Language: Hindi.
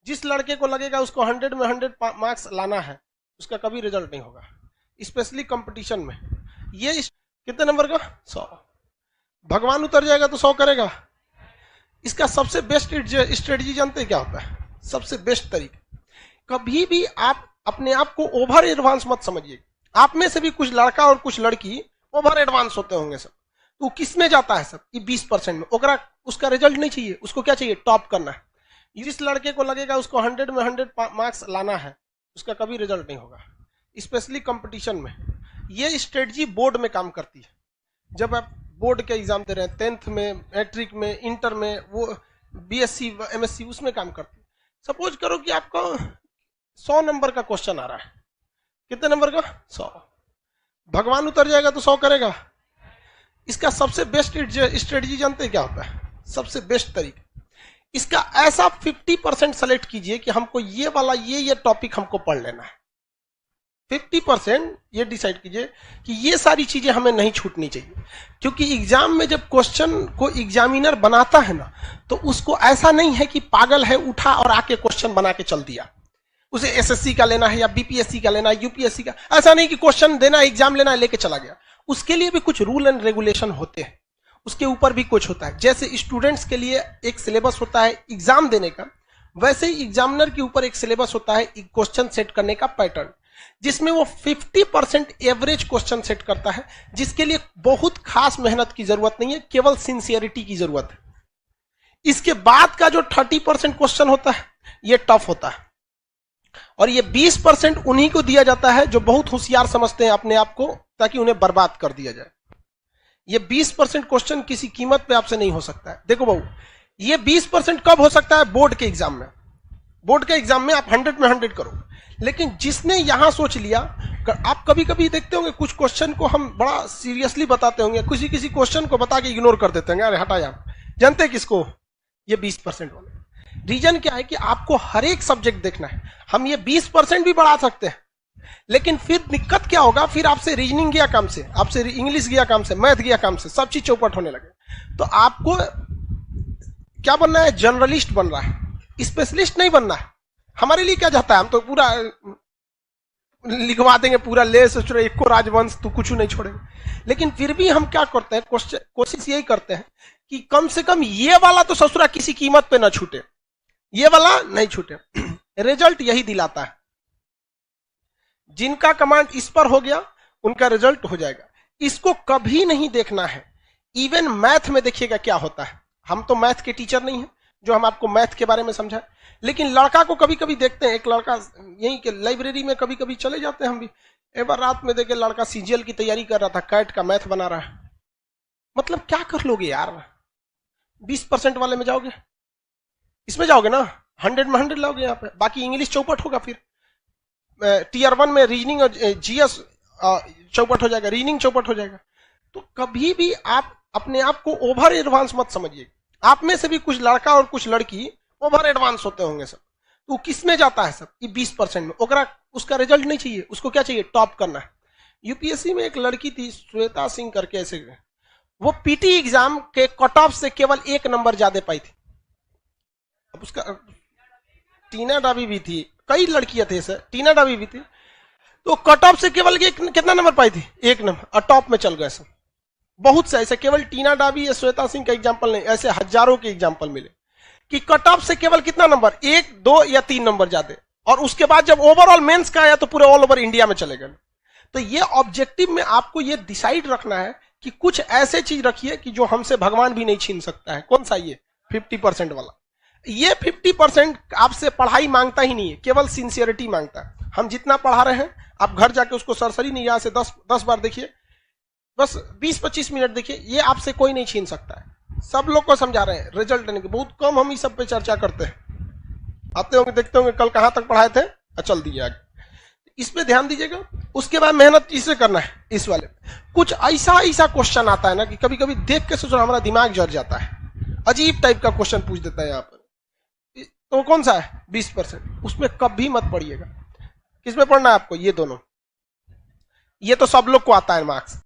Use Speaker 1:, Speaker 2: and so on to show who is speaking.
Speaker 1: जिस लड़के को लगेगा उसको 100 में 100 मार्क्स लाना है, उसका कभी रिजल्ट नहीं होगा, स्पेशली कंपटीशन में। ये कितने नंबर का 100, भगवान उतर जाएगा तो 100 करेगा। इसका सबसे बेस्ट स्ट्रेटजी जानते हैं क्या होता है? सबसे बेस्ट तरीका, कभी भी आप अपने आप को ओवर एडवांस मत समझिए। आप में से भी कुछ लड़का और कुछ लड़की ओवर एडवांस होते होंगे सब, तो किस में जाता है सब? ये 20% में। ओकरा उसका रिजल्ट नहीं चाहिए, उसको क्या चाहिए? टॉप करना है। जिस लड़के को लगेगा उसको 100 में 100 मार्क्स लाना है, उसका कभी रिजल्ट नहीं होगा, स्पेशली कंपटीशन में। ये स्ट्रेटजी बोर्ड में काम करती है। जब आप बोर्ड के एग्जाम दे रहे हैं, 10th में, मैट्रिक में, इंटर में, वो बीएससी एमएससी, उसमें काम करती है। सपोज करो कि आपको 100 नंबर का क्वेश्चन आ रहा है। कितने नंबर का? 100। भगवान उतर जाएगा तो 100 करेगा। इसका सबसे बेस्ट स्ट्रेटजी जानते हैं क्या होता है? सबसे बेस्ट तरीका, इसका ऐसा 50% सेलेक्ट कीजिए कि हमको ये वाला ये टॉपिक हमको पढ़ लेना है। 50% ये डिसाइड कीजिए कि ये सारी चीजें हमें नहीं छूटनी चाहिए। क्योंकि एग्जाम में जब क्वेश्चन को एग्जामिनर बनाता है ना, तो उसको ऐसा नहीं है कि पागल है उठा और आके क्वेश्चन बना के चल दिया। उसे एसएससी का लेना है या बीपीएससी का लेना है, यूपीएससी का। ऐसा नहीं कि क्वेश्चन देना, एग्जाम लेना है, लेके चला गया। उसके लिए भी कुछ रूल एंड रेगुलेशन होते हैं, उसके ऊपर भी कुछ होता है। जैसे स्टूडेंट्स के लिए एक सिलेबस होता है एग्जाम देने का, वैसे ही एग्जामिनर के ऊपर एक सिलेबस होता है क्वेश्चन सेट करने का पैटर्न, जिसमें वो 50% एवरेज क्वेश्चन सेट करता है, जिसके लिए बहुत खास मेहनत की जरूरत नहीं है, केवल सिंसियरिटी की जरूरत है। इसके बाद का जो 30% क्वेश्चन होता है, ये टफ होता है, और ये 20% उन्हीं को दिया जाता है जो बहुत होशियार समझते हैं अपने आप को, ताकि उन्हें बर्बाद कर दिया जाए। ये 20% क्वेश्चन किसी कीमत पे आपसे नहीं हो सकता है। देखो बहू, ये 20% कब हो सकता है? बोर्ड के एग्जाम में। बोर्ड के एग्जाम में आप 100 में 100 करो। लेकिन जिसने यहां सोच लिया, आप कभी कभी देखते होंगे कुछ क्वेश्चन को हम बड़ा सीरियसली बताते होंगे, किसी क्वेश्चन को बता के इग्नोर कर देते हैं, अरे हटा यार। जानते हैं किसको? ये 20% वाले। रीजन क्या है कि आपको हर एक सब्जेक्ट देखना है। हम ये 20% भी बढ़ा सकते हैं, लेकिन फिर दिक्कत क्या होगा? फिर आपसे रीजनिंग गया काम से, आपसे इंग्लिश गया काम से, मैथ गया काम से, सब चीज चौपट होने लगे। तो आपको क्या बनना है? जर्नलिस्ट बन रहा है, स्पेशलिस्ट नहीं बनना है। हमारे लिए क्या जाता है? हम तो पूरा लिखवा देंगे, पूरा ले सोच एक को राजवंश, तो कुछ नहीं छोड़ेंगे। लेकिन फिर भी हम क्या करते हैं? कोशिश यही करते हैं कि कम से कम ये वाला तो ससुरा किसी कीमत पे ना छूटे, ये वाला नहीं छूटे। रिजल्ट यही दिलाता है। जिनका कमांड इस पर हो गया, उनका रिजल्ट हो जाएगा। इसको कभी नहीं देखना है। इवन मैथ में देखिएगा क्या होता है। हम तो मैथ के टीचर नहीं हैं जो हम आपको मैथ के बारे में समझाएं, लेकिन लड़का को कभी कभी देखते हैं। एक लड़का यहीं के लाइब्रेरी में कभी कभी चले जाते हैं हम भी, एक बार रात में देखे लड़का सीजीएल की तैयारी कर रहा था, कैट का मैथ बना रहा है। मतलब क्या कर लोगे यार? 20% वाले में जाओगे, इसमें जाओगे ना, 100 में 100 लाओगे यहाँ पे। बाकी इंग्लिश चौपट होगा, फिर टीयर 1 में रीजनिंग और जीएस चौपट हो जाएगा, रीजनिंग चौपट हो जाएगा। तो कभी भी आप अपने आप को ओवर एडवांस मत समझिए। आप में से भी कुछ लड़का और कुछ लड़की ओवर एडवांस होते होंगे सब, तो किस में जाता है सब? ये 20% में। ओकरा उसका रिजल्ट नहीं चाहिए, उसको क्या चाहिए? टॉप करना है। यूपीएससी में एक लड़की थी, श्वेता सिंह करके, ऐसे वो पीटी एग्जाम के कट ऑफ से केवल 1 नंबर ज्यादा पाई थी। अब उसका टीना डाबी भी थी, कई लड़कियां थे सर, टीना डाबी भी थी, तो कट ऑफ से केवल कितना नंबर पाई थी? 1 नंबर, और टॉप में चल गए सब। बहुत से ऐसे, केवल टीना डाबी या श्वेता सिंह का एग्जाम्पल नहीं, ऐसे हजारों के एग्जाम्पल मिले कि कट ऑफ से केवल कितना नंबर? 1, 2 या 3 नंबर ज्यादा, और उसके बाद जब ओवरऑल मेंस का आया तो पूरे ऑल ओवर इंडिया में चले गए। तो ये ऑब्जेक्टिव में आपको ये डिसाइड रखना है कि कुछ ऐसे चीज रखिए कि जो हमसे भगवान भी नहीं छीन सकता है। कौन सा? ये 50% वाला। ये 50% आपसे पढ़ाई मांगता ही नहीं है, केवल सिंसियरिटी मांगता है। हम जितना पढ़ा रहे हैं, आप घर जाके उसको सरसरी निगाह से 10 बार देखिए, बस 20-25 मिनट देखिए, ये आपसे कोई नहीं छीन सकता है। सब लोग को समझा रहे हैं, रिजल्ट देने के बहुत कम हम इस सब पे चर्चा करते हैं। आते होंगे, देखते होंगे कल कहां तक पढ़ाए थे, चल दिए आगे। इस पे ध्यान दीजिएगा। उसके बाद मेहनत इसे करना है। इस वाले कुछ ऐसा क्वेश्चन आता है ना कि कभी कभी देख के सोचो हमारा दिमाग जल जाता है। अजीब टाइप का क्वेश्चन पूछ देता है यहाँ पर। तो कौन सा है? 20%। उसमें कभी मत पढ़िएगा। किसमें पढ़ना है आपको? ये दोनों। ये तो सब लोग को आता है मार्क्स।